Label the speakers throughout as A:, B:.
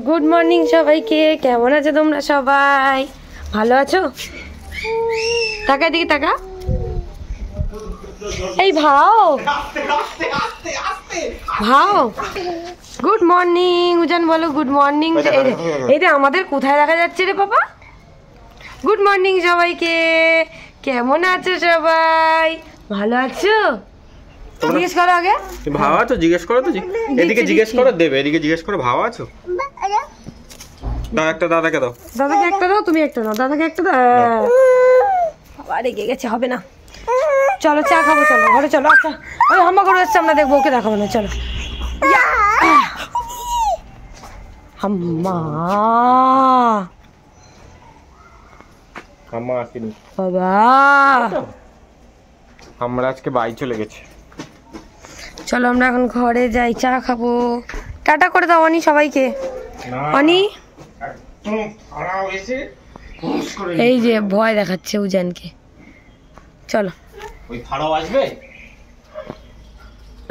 A: Good morning সবাইকে। কেমন আছো তোমরা সবাই? ভালো আছো? টাকা দিকে টাকা। এই ভাও ভাও। গুড মর্নিং উজান, বলো গুড মর্নিং। এই রে আমাদের কোথায় দেখা যাচ্ছে রে বাবা? গুড মর্নিং সবাইকে। কেমন আছো সবাই? ভালো আছো? জিজ্ঞেস করো আগে।
B: ভাও আছো? জিজ্ঞেস করো তো। এদিকে জিজ্ঞেস করো, দেবে। এদিকে জিজ্ঞেস করো ভাও আছো? দাও একটা, দাদাকে দাও।
A: দাদাকে একটা দাও, তুমি একটা দাও। দাদাকে একটা দাও। বাবা রেগে গেছে, হবে না। চলো চা খাবো, চলো ঘরে চলো। আচ্ছা ওই হাম্মা করে এসছে, আমরা দেখবো, ওকে দেখাবো না। চলো হাম্মা।
B: আম্মা আসেনি
A: বাবা,
B: আমরা আজকে বাড়ি চলে গেছি।
A: চলো আমরা এখন ঘরে যাই, চা খাবো। টাটা করে দাও অনি সবাইকে। অনি এই যে ভয় দেখাচ্ছে উজানকে। চলো
B: ওই ফাড়াও আসবে।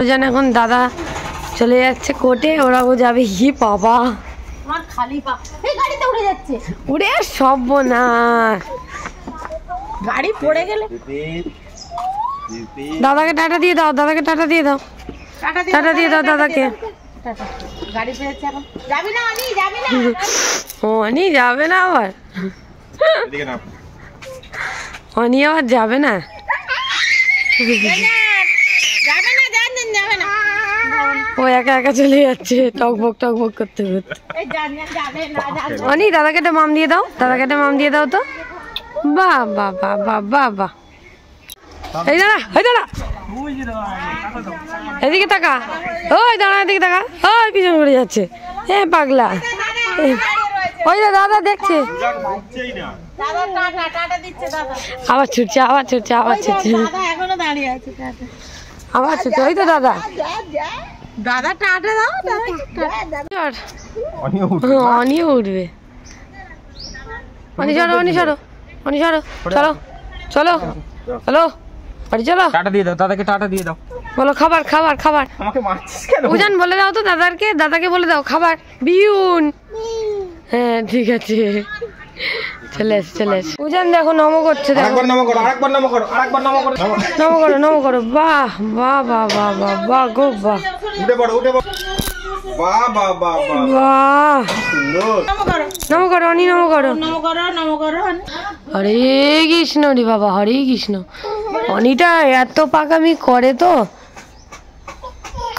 A: উজান এখন দাদা চলে যাচ্ছে কোর্টে, ওরাও যাবে। কি বাবা
C: আমার খালি পা এই গাড়িতে উড়ে যাচ্ছে।
A: উড়ে সব না,
C: গাড়ি পড়ে গেলে।
A: দাদাকে টাটা দিয়ে দাও, দাদাকে টাটা দিয়ে দাও, টাটা দিয়ে দাও দাদাকে।
C: গাড়ি পেয়েছে এখন। যাবি না অনি? যাবি না?
A: অনি যাবে না আবার?
B: এদিকে না,
A: অনি আবার যাবে না?
C: যাবে না, যাবে না।
A: ও একা একা চলে যাচ্ছে টকবক টকবক করতে করতে।
C: এই যাবে না।
A: অনি দাদাকে একটা মাম দিয়ে দাও, দাদাকে একটা মাম দিয়ে দাও তো। বাহ বাহ বাহ বাহ বাহ বাহ। এই দাঁড়া, এই দাঁড়া, এদিকে তাকা। ওই দাঁড়া, এদিকে তাকা। ওই পিছন করে যাচ্ছে। এ পাগলা। ওই দাদা দেখছে,
C: দাদা টাটা দিচ্ছে। দাদা
A: আবার ছুটছে, আবার ছুটছে, আবার ছুটছে,
C: দাদা এখনো দাঁড়িয়ে আছে। টাটা
A: আবার ছুটছে। ওই তো দাদা।
C: দাদা টাটা দাও।
A: অনিও উঠবে। অনি সরো, অনি সরো, অনি সরো। চলো চলো চলো বাড়ি চলো।
B: টাটা দিয়ে দাও দাদাকে, টাটা দিয়ে দাও।
A: বলো খাবার খাবার খাবার।
B: আমাকে মারছিস কেন?
A: উজান বলে দাও তো দাদাকে, দাদাকে বলে দাও খাবার। বিউন। হ্যাঁ ঠিক আছে, চলে এস চলে এস। উজান দেখো নমো করছে, দেখো।
B: আরেকবার নমো করো, আরেকবার নমো করো, আরেকবার নমো করো।
A: নমো করো, নমো করো। বাহ বাহ বাহ বাহ বাহ বাহ গো বাহ।
B: উঠে পড়ো, উঠে পড়ো। বাহ বাহ বাহ বাহ,
A: বাহ
B: সুন্দর।
A: নমো করো অনি, নমো করো।
C: নমো করো।
A: হরে কৃষ্ণ রে বাবা, হরে কৃষ্ণ। অনিটা এত পাকামি করে তো,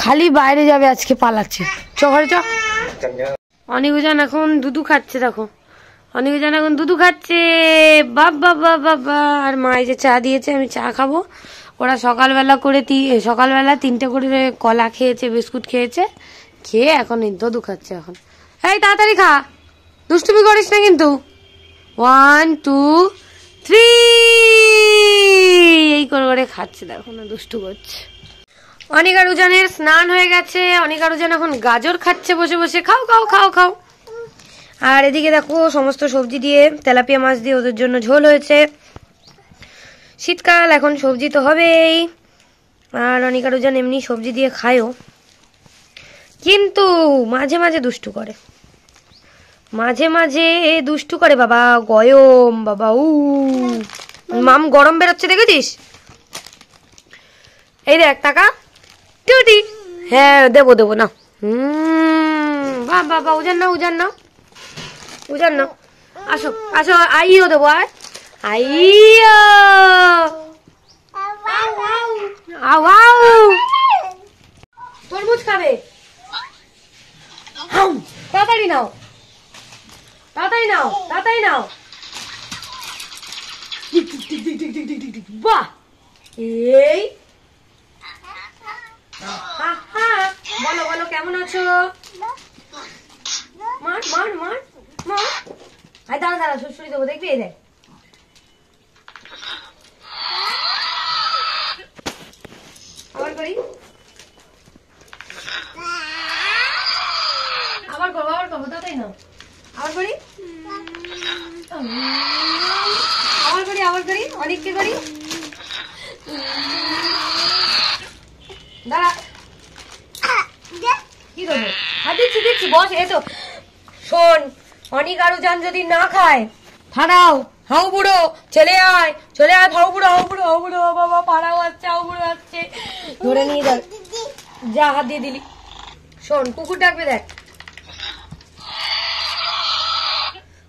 A: খালি বাইরে যাবে আজকে, পালাচ্ছে। চ ঘরে চ। অনিকুজান এখন দুধু খাচ্ছে, দেখো অনিকুজান এখন দুধু খাচ্ছে। বাবা বাবা। আর মা এই যে চা দিয়েছে, আমি চা খাবো। ওরা সকালবেলা 3টে করে কলা খেয়েছে, বিস্কুট খেয়েছে, খেয়ে এখন দুধু খাচ্ছে। এখন এই তাড়াতাড়ি খা, দুষ্টুমি করিস না কিন্তু। 1 2 3 এই করে খাচ্ছে, দেখো না দুষ্টু করছে। অনিকার উজানের স্নান হয়ে গেছে। অনিকার উজান এখন গাজর খাচ্ছে বসে বসে। খাও খাও খাও খাও। আর এদিকে দেখো সমস্ত সবজি দিয়ে, তেলাপিয়া মাছ দিয়ে ওদের জন্য ঝোল হয়েছে। শীতকাল, এখন সবজি তো হবেই। আর অনিকার উজান এমনি সবজি দিয়ে খায়ও, কিন্তু মাঝে মাঝে দুষ্টু করে, মাঝে মাঝে দুষ্টু করে বাবা। গয়ম বাবা। মাম গরম বেরোচ্ছে, দেখেছিস? এই দেখ টাকা টিউটি। হ্যাঁ দেবো দেবো না। বাহ বাবা। উজান নাও, উজান নাও, উজান নাও। আসো আসো, আইও দেবো। আর আইও। আও আও। তরমুজ খাবে? তাড়াতাড়ি নাও, তাড়াতাড়ি নাও, তাড়াতাড়ি নাও। বাহ। এই বলো বলো কেমন আছো? মার মার মার মার। আয় দাঁড়া দাঁড়া, সুড়সুড়ি দেবো, দেখবি? এই দেখ। আবার করি, আবার করবো, আবার করবো। তাড়াতাড়ি নাও, আবার করি, আবার করি, আবার করি। অনেককে করি। দাঁড়া, কি করবো? দিচ্ছি দিচ্ছি, বস। এতো শোন, অনিক আর উজান যদি না খায়, ফাড়াও হাউ বুড়ো চলে আয় হাউ বুড়ো বাবা, ফাড়াও আসছে, হাউ বুড়ো আসছে, ধরে নিয়ে যাও, যা হাত দিয়ে দিলি। শোন, কুকুর ডাকবে, দেখ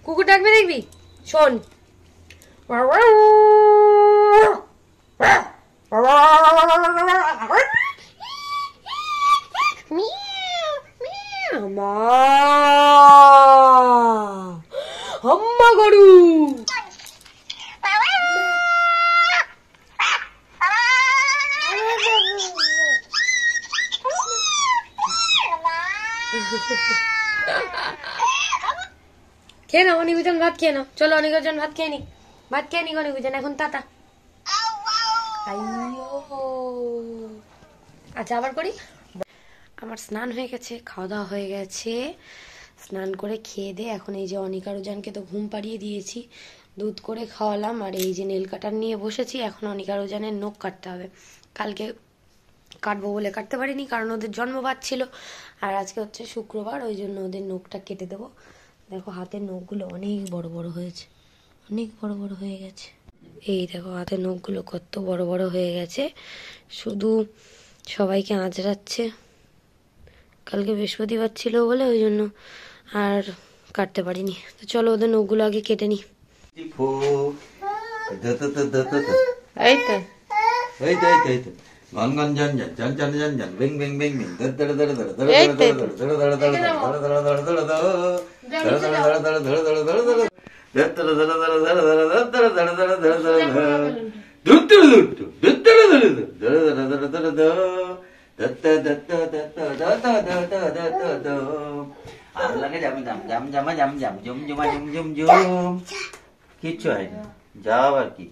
A: কুকুর ডাকবে, দেখবি। শোন, আম্মা গরু, খেয়ে নাও অনিকুজন, ভাত খেয়ে নাও। চলো অনিকুজন ভাত খেয়ে নি, অনিকুজন এখন টাটা। আচ্ছা আবার করি। আমার স্নান হয়ে গেছে, খাওয়া দাওয়া হয়ে গেছে, স্নান করে খেয়ে দে এখন এই যে অনিকা রোজানকে তো ঘুম পাড়িয়ে দিয়েছি, দুধ করে খাওয়ালাম, আর এই যে নেল কাটার নিয়ে বসেছি। এখন অনিকা রোজানের নখ কাটতে হবে, কালকে কাটবো বলে কাটতে পারিনি কারণ ওদের জন্মবার ছিল, আর আজকে হচ্ছে শুক্রবার, ওই জন্য ওদের নখটা কেটে দেবো। দেখো হাতের নখগুলো অনেক বড় বড় হয়েছে, অনেক বড় বড় হয়ে গেছে। এই দেখো হাতের নখগুলো কত বড় বড় হয়ে গেছে, শুধু সবাইকে আঁচড়াচ্ছে। কালকে বৃহস্পতিবার ছিল বলে ওই জন্য আর কাটতে পারিনি। তো চলো ওদের নখগুলো আগে কেটে নি। এই তো
D: গন জন জন জন জন জন জন বিং বিং বিং বিং দড় দড় দড় দড় দড়
A: এই তো
D: দড় দড় দড় দড় দড় দড় দড় দড় কিচ্ছু হয় না, যাও আর কি,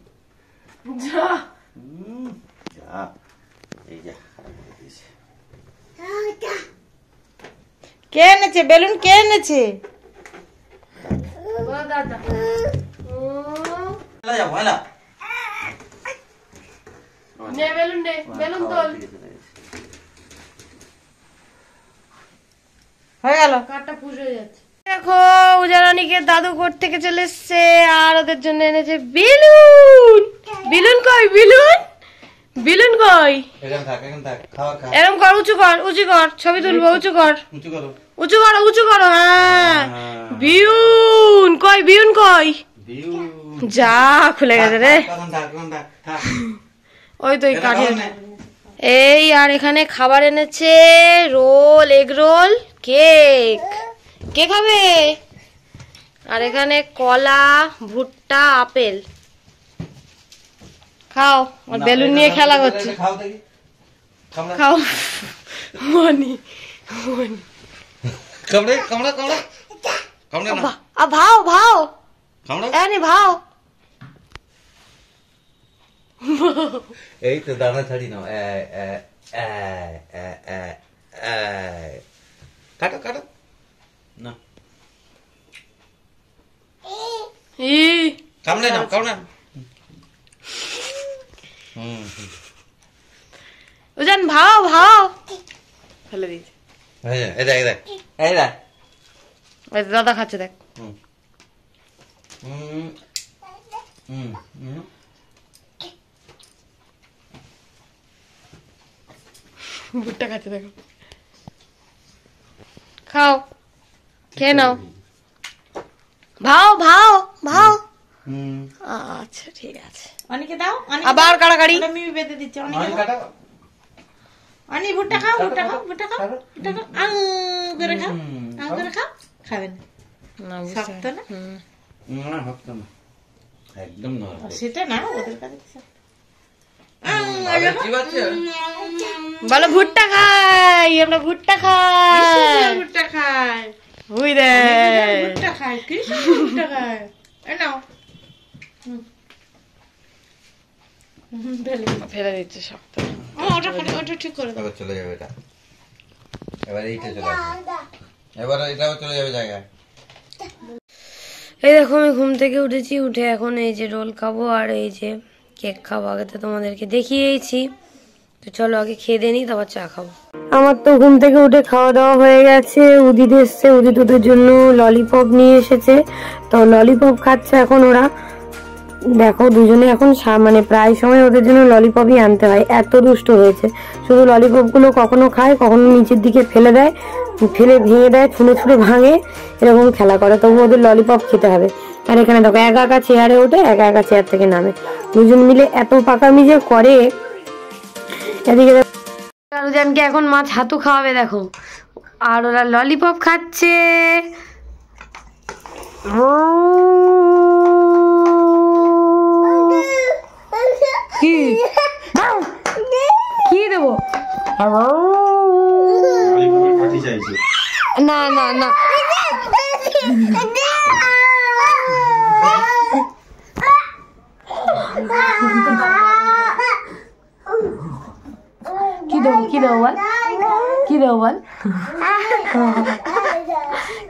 D: যা এই যা।
C: কে এনেছে বেলুন, কে এনেছে? হয়ে গেল,
A: কাঠটা ফুস হয়ে যাচ্ছে। দেখো উজারানিকে দাদু কোট থেকে চলে এসছে, আর ওদের জন্য এনেছে বেলুন। বেলুন কই, বেলুন কই? এরকম কর, উঁচু কর, ছবি তুলবো, উঁচু করো। হ্যাঁ, বিউন কই? যা খুলে গেছে রে, ওই তো কাঠের। এই আর এখানে খাবার এনেছে, রোল, এগ রোল, কেক। কে খাবে? আর এখানে কলা, ভুট্টা, আপেল। খাও, আর বেলুন নিয়ে খেলা করছে। খাও মনি, ভাও
D: এই তো দানা ছাড়ি নাও, কাটো কাটো না, কামড়ে নাও,
A: উজান ভাও ফেলে দিয়েছে। দাদা খাচ্ছে, দেখ। ভুট্টা খাচ্ছে, দেখো। খাও, খেয়ে নাও। ভাও। আচ্ছা ঠিক আছে,
C: অনেকে দাও,
A: আবার কাড়াকাড়ি।
C: আমি বেঁধে দিচ্ছি, অনেকে দাও। অনি ভুট্টা খাও, আং করে খাও, খাবেন না, শক্ত না?
D: একদম নরম,
C: সেটা না, ওদের কাছে
A: বলো ভুট্টা খাই, আমরা ভুট্টা খাই। ওই দে
C: ভুট্টা খায়, নাও
A: ফেলে দিচ্ছে শক্ত।
C: ওটা ঠিক করে দাও,
D: চলে যাবে এটা। এবার এইটা চলে আসবে, এবার এটাও চলে যাবে জায়গায়।
A: এই দেখো আমি ঘুম থেকে উঠেছি, উঠে এখন এই যে রোল খাবো আর এই যে কেক খাবো। আগে তো তোমাদেরকে দেখিয়েছি, তো চলো আগে খেয়ে দিয়ে নি, তারপর চা খাবো। আমার তো ঘুম থেকে উঠে খাওয়া দাওয়া হয়ে গেছে। উদিত এসছে, উদিত ওদের জন্য ললিপপ নিয়ে এসেছে, তো ললিপপ খাচ্ছে এখন ওরা। দেখো দুজনে এখন মানে প্রায় সময় ওদের জন্য ললিপপই আনতে হয়, এত দুষ্ট হয়েছে। শুধু ললিপপ গুলো কখনো খায়, কখনো নিচের দিকে ফেলে দেয়, ফেলে ভেঙে দেয়, ছুঁড়ে ছুঁড়ে ভাঙে, এরকম খেলা করে। তবু ওদের ললিপপ খেতে হবে। আর এখানে দেখো একা একা চেয়ারে ওঠে, একা একা চেয়ার থেকে নামে, দুজন মিলে এত পাকামি যে করে। এদিকে রুজানকে এখন মা ছাতু খাওয়াবে দেখো, আর ওরা ললিপপ খাচ্ছে। কি কি দেবো? না না না, কি দেবো কি দেবো বল, কি দেবো বল,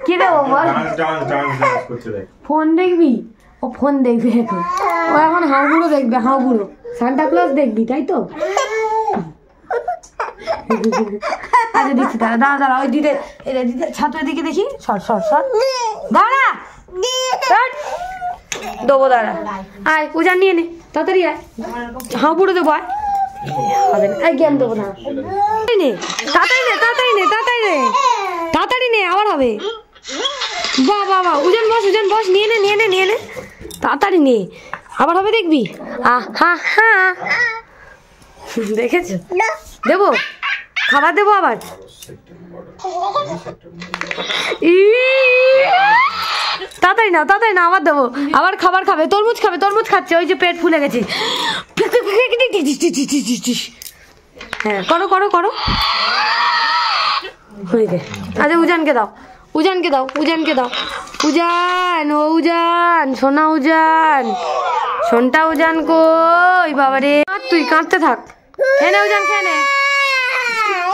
A: কি দেবো বল? ফোন দেখবি? ও ফোন দেখবে এখন, ও এখন হাঁগুড়ো দেখবে, হাঁগুড়ো সান্টা ক্লজ দেখবি, তাই তো? আচ্ছা দেখছি, দাঁড়া দাঁড়া দাঁড়া, ওই দিতে দিতে ছাত্র দিকে দেখি, সর সর সর, দাঁড়া দেবো, দাঁড়া আয় উজান নিয়ে নে, তাড়াতাড়ি আয়, হাঁগুড়ো দেবো, আয় হবে না, জ্ঞান দেবো না, নে তাড়াতাড়ি নে, তাড়াতাড়ি নে, তাড়াতাড়ি নে, তাড়াতাড়ি নে, আবার হবে। বাহ বাহ বাহ, উজান বস, উজান বস, নিয়ে নে নিয়ে নে নিয়ে নে, তাড়াতাড়ি নে, আবার হবে দেখবি। হা হা, দেখেছো? দেবো খাবার, দেবো আবার, তাড়াতাড়ি না, তাড়াতাড়ি না, আবার দেবো, আবার খাবার খাবে, তরমুজ খাবে, তরমুজ খাচ্ছে, ওই যে পেট ফুলে গেছে। হ্যাঁ করো করো করো, আচ্ছা উজানকে দাও, উজানকে দাও, উজানকে দাও, উজান, ও উজান, সোনা উজান, সোনটা উজান কই বাবারে, তুই কাঁদতে থাক, খেয়ে নে উজান, খেয়ে নে,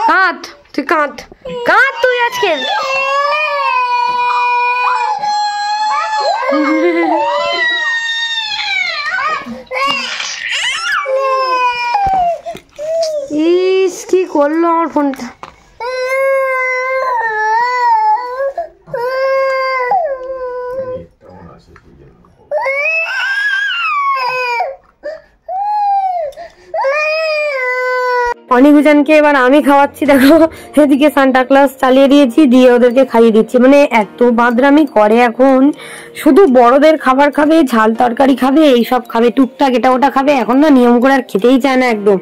A: কাঁদ তুই, কাঁদ কাঁদ তুই আজকে। ইস কি করলো আমার ফোনটা। অনিকুজানকে এবার আমি খাওয়াচ্ছি দেখো, এদিকে সান্টা ক্লজ চালিয়ে দিয়েছি, দিয়ে ওদেরকে খাইয়ে দিচ্ছি। মানে এত বাদরামি করে এখন, শুধু বড়দের খাবার খাবে, ঝাল তরকারি খাবে, এইসব খাবে, টুকটাক এটা ওটা খাবে, এখন না নিয়ম করে আর খেতেই চায় না, একদম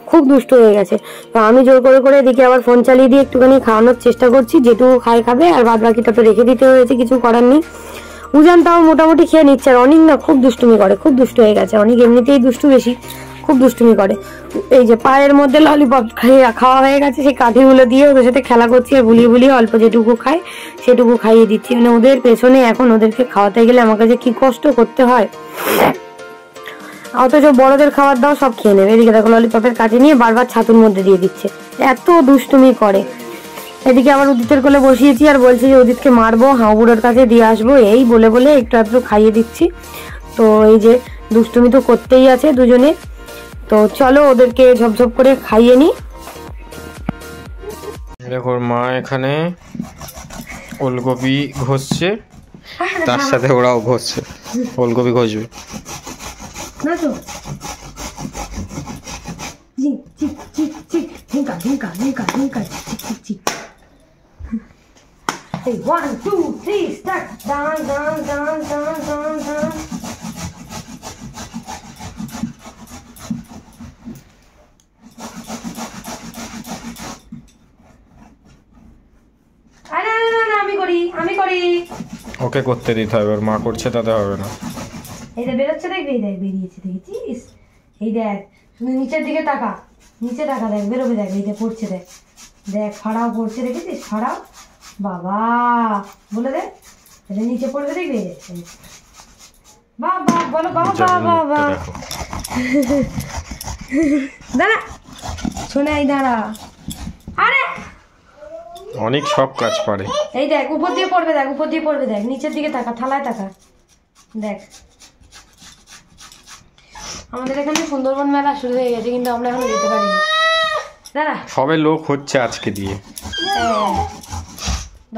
A: খুব দুষ্ট হয়ে গেছে। তো আমি জোর করে করে এদিকে আবার ফোন চালিয়ে দিয়ে একটুখানি খাওয়ানোর চেষ্টা করছি, যেটুকু খায় খাবে, আর বাদ বাকিটা তো রেখে দিতে হয়েছে, কিছু করার নেই। উজান তাও মোটামুটি খেয়ে নিচ্ছে, আর অনেক না খুব দুষ্টুমি করে, খুব দুষ্ট হয়ে গেছে, অনেক এমনিতেই দুষ্টু বেশি, খুব দুষ্টুমি করে। এই যে পায়ের মধ্যে ললিপপ খাওয়া হয়ে গেছে, সেই কাঠিগুলো দিয়ে ওদের সাথে খেলা করছি, আর বুলিয়ে বুলিয়ে অল্প যেটুকু খায় সেটুকু খাইয়ে দিচ্ছি। মানে ওদের পেছনে এখন ওদেরকে খাওয়াতে গেলে আমাকে যে কি কষ্ট করতে হয়, অথচ বড়দের খাবার দাও সব খেয়ে নেবে। এদিকে দেখো ললিপপের কাছে নিয়ে বারবার ছাতুর মধ্যে দিয়ে দিচ্ছে, এত দুষ্টুমি করে। এদিকে আবার উদিতের কোলে বসিয়েছি, আর বলছি যে উদিতকে মারবো, হাঁবুড়োর কাছে দিয়ে আসবো, এই বলে বলে একটু আধটু খাইয়ে দিচ্ছি। তো এই যে দুষ্টুমি তো করতেই আছে দুজনে, তো চলো ওদেরকে ঝপঝপ করে খাইয়ে নি।
B: দেখো মা এখানে ওলকপি ঘষছে, তার সাথে ওরাও ঘষছে, ওলকপি ঘষবে
A: না তো, চিক চিক চিক চিক, ঝিঙ্কা ঝিঙ্কা ঝিঙ্কা ঝিঙ্কা, চিক চিক চিক। এই 1 2 3 স্টার্ট, ডান ডান ডান ডান ডান ডান। আমি করি,
B: ওকে করতে দিতে হবে, ওর মা করছে তাতে হবে না।
A: এই যে বেরোচ্ছে দেখবি, এই দেখ বেরিয়েছে, দেখেছিস? এই দেখ, শুধু নিচের দিকে তাকা, নিচে তাকা, দেখ বেরোবে, দেখ এই যে পড়ছে, দেখ দেখ ফাড়াও পড়ছে, দেখেছিস? ফাড়াও বাবা বলে দে, এটা নিচে পড়বে দেখবি, বাবা বলো বাবা বাবা, দাঁড়া শোনে, এই দাঁড়া, আরে
B: অনেক সব কাজ পারে।
A: এই দেখ উপর দিয়ে পড়বে, দেখ উপর দিয়ে পড়বে, দেখ নিচের দিকে তাকা, থালায় তাকা, দেখ। আমাদের এখানে সুন্দরবন মেলা শুরু হয়ে গেছে, কিন্তু আমরা এখনো যেতে পারিনি। দাঁড়া
B: সবে লোক হচ্ছে আজকে দিয়ে।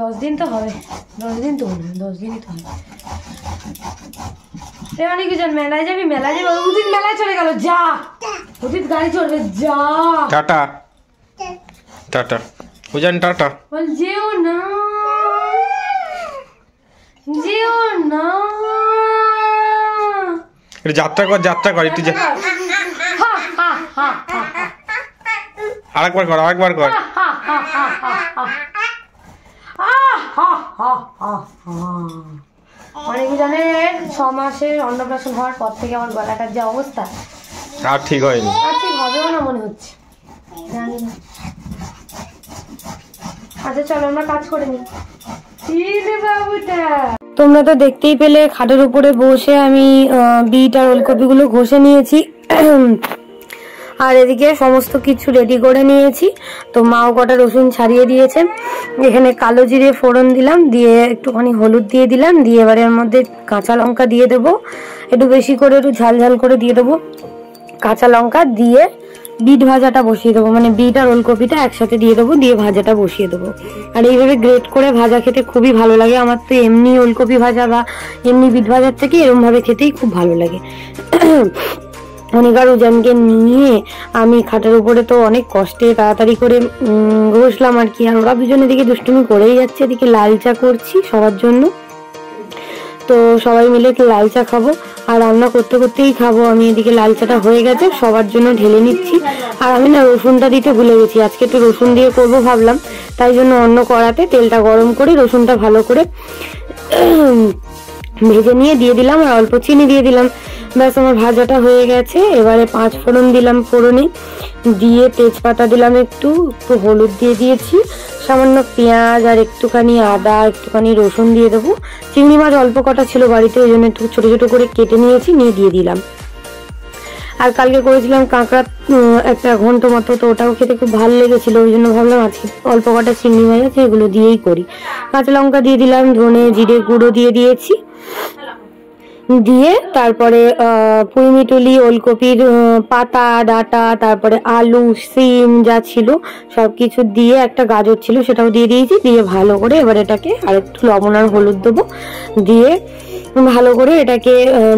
A: 10 দিন তো হবে, 10 দিন তো হবে, 10 দিনই তো হবে। অনেক কিছু মেলায় যাবি, মেলায় যাবি, উদিত মেলায় চলে গেল, যা উদিত গাড়ি চলবে, যা
B: টাটা টাটা উজান টাটা।
A: বল যেও না, যেও না,
B: একটু যাত্রা কর, যাত্রা কর একটু, আরেকবার কর, আরেকবার কর।
A: অনেক জানেন 6 মাসের অন্নপ্রাশন হওয়ার পর থেকে আমার গলাটার যে অবস্থা,
B: আর ঠিক হয়নি,
A: আর ঠিক হবেও না মনে হচ্ছে, জানি না। আচ্ছা চলো আমরা কাজ করে নিই। তোমরা তো দেখতেই পেলে খাটের উপরে বসে আমি বিট আর ওলকপি গুলো ঘষে নিয়েছি, আর এদিকে সমস্ত কিছু রেডি করে নিয়েছি। তো মাও কটা রসুন ছাড়িয়ে দিয়েছে, এখানে কালো জিরে ফোড়ন দিলাম, দিয়ে একটুখানি হলুদ দিয়ে দিলাম, দিয়ে এবারে এর মধ্যে কাঁচা লঙ্কা দিয়ে দেবো, একটু বেশি করে একটু ঝাল ঝাল করে দিয়ে দেবো কাঁচা লঙ্কা, দিয়ে বিট ভাজাটা বসিয়ে দেবো, মানে বিট আর ওলকপিটা একসাথে দিয়ে দেবো, দিয়ে ভাজাটা বসিয়ে দেবো। আর এইভাবে গ্রেট করে ভাজা খেতে খুবই ভালো লাগে আমার, তো এমনি ওলকপি ভাজা বা এমনি বিট ভাজার থেকে এরকম ভাবে খেতেই খুব ভালো লাগে। অনেক আর উজানকে নিয়ে আমি খাটের উপরে তো অনেক কষ্টে তাড়াতাড়ি করে ঘষলাম আর কি, আর ওরা দুজনে দিকে দুষ্টুমি করেই যাচ্ছে, এদিকে লাল চা করছি সবার জন্য। তো সবাই মিলে লাল চা খাবো, আর রান্না করতে করতেই খাবো আমি। এদিকে লাল চাটা হয়ে গেছে, সবার জন্য ঢেলে নিচ্ছি। আর আমি না রসুনটা দিতে ভুলে গেছি, আজকে একটু রসুন দিয়ে করবো ভাবলাম, তাই জন্য অন্য কড়াতে তেলটা গরম করে রসুনটা ভালো করে ভেজে নিয়ে দিয়ে দিলাম, আর অল্প চিনি দিয়ে দিলাম। ব্যাস আমার ভাজাটা হয়ে গেছে। এবারে 5 ফোড়ন দিলাম, ফোড়নে দিয়ে তেজপাতা দিলাম, একটু হলুদ দিয়ে দিয়েছি, সামান্য পেঁয়াজ আর একটুখানি আদা, একটুখানি রসুন দিয়ে দেবো। চিংড়ি মাছ অল্প কটা ছিল বাড়িতে, ওই জন্য একটু ছোট ছোট করে কেটে নিয়েছি, নিয়ে দিয়ে দিলাম। আর কালকে করেছিলাম কাঁকড়া একটা ঘন্ট মতো, তো ওটাও খেতে খুব ভালো লেগেছিল, ওই জন্য ভাবলাম আজকে অল্প কটা চিংড়ি মাছ আছে এগুলো দিয়েই করি। কাঁচা লঙ্কা দিয়ে দিলাম, ধনে জিরে গুঁড়ো দিয়ে দিয়েছি, দিয়ে তারপরে পুঁইমিটুলি, ওলকপির পাতা ডাটা, তারপরে আলু, সিম যা ছিল সবকিছু দিয়ে, একটা গাজর ছিল সেটাও দিয়ে দিয়েছি, দিয়ে ভালো করে এবার এটাকে আর একটু লবণ আর হলুদ দেবো, দিয়ে ভালো করে এটাকে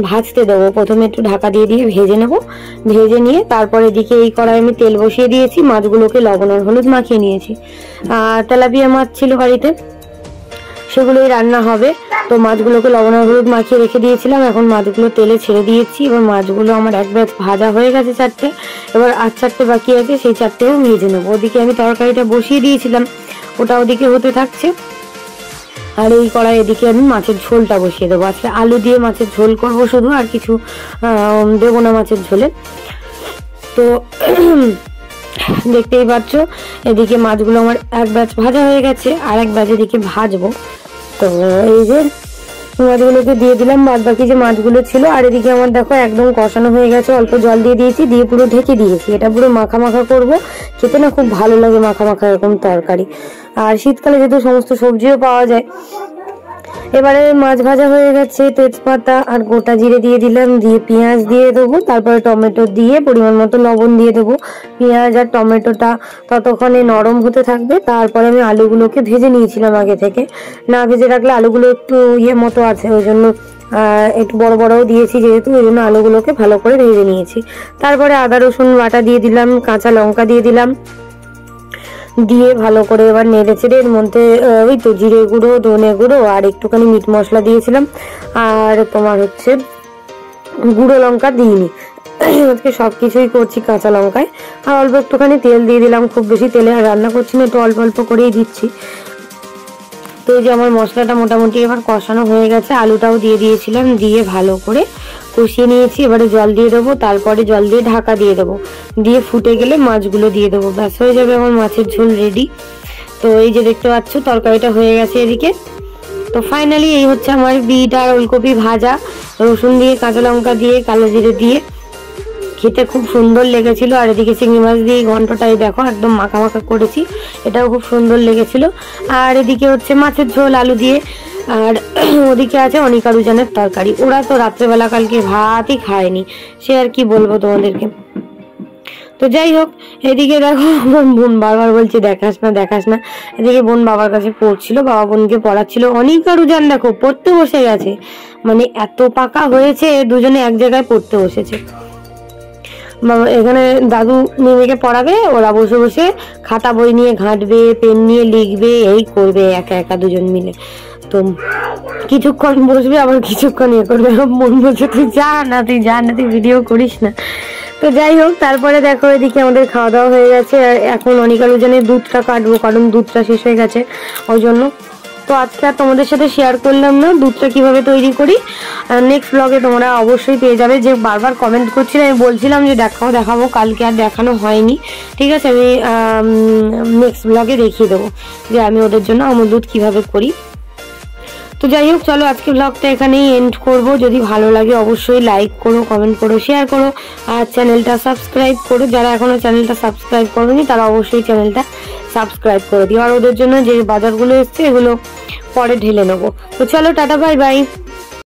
A: ভাজতে দেবো। প্রথমে একটু ঢাকা দিয়ে দিয়ে ভেজে নেব, ভেজে নিয়ে তারপরে এদিকে এই কড়াই আমি তেল বসিয়ে দিয়েছি, মাছগুলোকে লবণ আর হলুদ মাখিয়ে নিয়েছি। আর তেলাপিয়া মাছ ছিল বাড়িতে, সেগুলোই রান্না হবে। তো মাছগুলোকে লবণ আর হলুদ মাখিয়ে রেখে দিয়েছিলাম, এখন মাছগুলো তেলে ছেড়ে দিয়েছি। এবার মাছগুলো আমার এক ব্যাচ ভাজা হয়ে গেছে 4টে, এবার আর 4টে বাকি আছে, সেই 4টেও ভেজে নেবো। ওদিকে আমি তরকারিটা বসিয়ে দিয়েছিলাম, ওটা ওদিকে হতে থাকছে, আর এই কড়াই এদিকে আমি মাছের ঝোলটা বসিয়ে দেবো। আজকে আলু দিয়ে মাছের ঝোল করবো শুধু, আর কিছু দেবো না মাছের ঝোলে। তো দেখতেই পাচ্ছ এদিকে মাছগুলো আমার এক ব্যাচ ভাজা হয়ে গেছে, আর এক ব্যাচ এদিকে ভাজবো। তো এই যে মাছগুলোকে দিয়ে দিলাম, বাদ বাকি যে মাছগুলো ছিল। আর এদিকে আমার দেখো একদম কষানো হয়ে গেছে, অল্প জল দিয়ে দিয়েছি, দিয়ে পুরো ঢেকে দিয়েছি। এটা পুরো মাখা মাখা করবো, খেতে না খুব ভালো লাগে মাখা মাখা এরকম তরকারি। আর শীতকালে যেহেতু সমস্ত সবজিও পাওয়া যায়। এবারে মাছ ভাজা হয়ে গেছে, তেজপাতা আর গোটা জিরে দিয়ে দিলাম, দিয়ে পেঁয়াজ দিয়ে দেবো, তারপরে টমেটো দিয়ে পরিমাণ মতো লবণ দিয়ে দেবো। পেঁয়াজ আর টমেটোটা ততক্ষণে নরম হতে থাকবে। তারপরে আমি আলুগুলোকে ভেজে নিয়েছিলাম আগে থেকে, না ভেজে রাখলে আলুগুলো একটু মতো আছে, ওই জন্য একটু বড় বড়ও দিয়েছি যেহেতু, ওই জন্য আলুগুলোকে ভালো করে ভেজে নিয়েছি। তারপরে আদা রসুন বাটা দিয়ে দিলাম, কাঁচা লঙ্কা দিয়ে দিলাম, দিয়ে ভালো করে এবার নেড়ে চেড়ে এর মধ্যে ওই তো জিরে গুঁড়ো, ধনে গুঁড়ো আর একটুখানি মিট মশলা দিয়েছিলাম, আর তোমার হচ্ছে গুঁড়ো লঙ্কা দিইনি, আজকে সবকিছুই করছি কাঁচা লঙ্কায়। আর অল্প একটুখানি তেল দিয়ে দিলাম, খুব বেশি তেলে আর রান্না করছি না, একটু অল্প অল্প করেই দিচ্ছি। তো এই যে আমার মশলাটা মোটামুটি এবার কষানো হয়ে গেছে, আলুটাও দিয়ে দিয়েছিলাম, দিয়ে ভালো করে কষিয়ে নিয়েছি। এবারে জল দিয়ে দেবো, তারপরে জল দিয়ে ঢাকা দিয়ে দেবো, দিয়ে ফুটে গেলে মাছগুলো দিয়ে দেবো, ব্যাস হয়ে যাবে আমার মাছের ঝোল রেডি। তো এই যে দেখতে পাচ্ছ তরকারিটা হয়ে গেছে এদিকে। তো ফাইনালি এই হচ্ছে আমার বিট আর ওলকপি ভাজা, রসুন দিয়ে, কাঁচা লঙ্কা দিয়ে, কালো জিরে দিয়ে, খেতে খুব সুন্দর লেগেছিল। আর এদিকে চিংড়ি মাছ দিয়ে ঘন্টটাই দেখো একদম মাখা মাখা করেছি, এটাও খুব সুন্দর লেগেছিল। আর এদিকে হচ্ছে মাছের ঝোল আলু দিয়ে, আর ওদিকে আছে অনিকা রুজানের তরকারি। ওরা তো রাত্রেবেলা কালকে ভাতই খায়নি, সে আর কি বলবো তোমাদেরকে। তো যাই হোক, এদিকে দেখো আমার বোন বারবার বলছে দেখাস না দেখাস না। এদিকে বোন বাবার কাছে পড়ছিল, বাবা বোনকে পড়াচ্ছিল। অনেক আর উজান দেখো পড়তে বসে গেছে, মানে এত পাকা হয়েছে, দুজনে এক জায়গায় পড়তে বসেছে। এখানে দাদু মেয়েকে পড়াবে, ওরা বসে বসে খাতা বই নিয়ে ঘাঁটবে, পেন নিয়ে লিখবে, এই করবে একা একা দুজন মিলে। তো কিছুক্ষণ বসবে, আবার কিছুক্ষণ ইয়ে করবে। মন বলছে তুই যা না, তুই যা না, তুই ভিডিও করিস না। তো যাই হোক, তারপরে দেখো এদিকে আমাদের খাওয়া দাওয়া হয়ে গেছে। এখন অনিকার ওজনে দুধটা কাটবো, কারণ দুধটা শেষ হয়ে গেছে ওই জন্য। তো আজকে আর তোমাদের সাথে শেয়ার করলাম না দুধটা কিভাবে তৈরি করি। নেক্সট ব্লগে তোমরা অবশ্যই পেয়ে যাবে। যে বারবার কমেন্ট করছিলে, আমি বলছিলাম যে দেখাবো, কালকে আর দেখানো হয়নি। ঠিক আছে, আমি নেক্সট ব্লগে দেখিয়ে দেবো যে আমি ওদের জন্য আমুল দুধ কিভাবে করি। তো যাই হোক, চলো আজকে ব্লগটা এখানেই এন্ড করব। যদি ভালো লাগে অবশ্যই লাইক করো, কমেন্ট করো, শেয়ার করো, আর চ্যানেলটা সাবস্ক্রাইব করো। যারা এখনো চ্যানেলটা সাবস্ক্রাইব করোনি তারা অবশ্যই চ্যানেলটা সাবস্ক্রাইব করে দিও। আর ওদের জন্য যে বাজারগুলো এসছে এগুলো পরে ঢেলে নেবো। তো চলো টাটা, বাই বাই।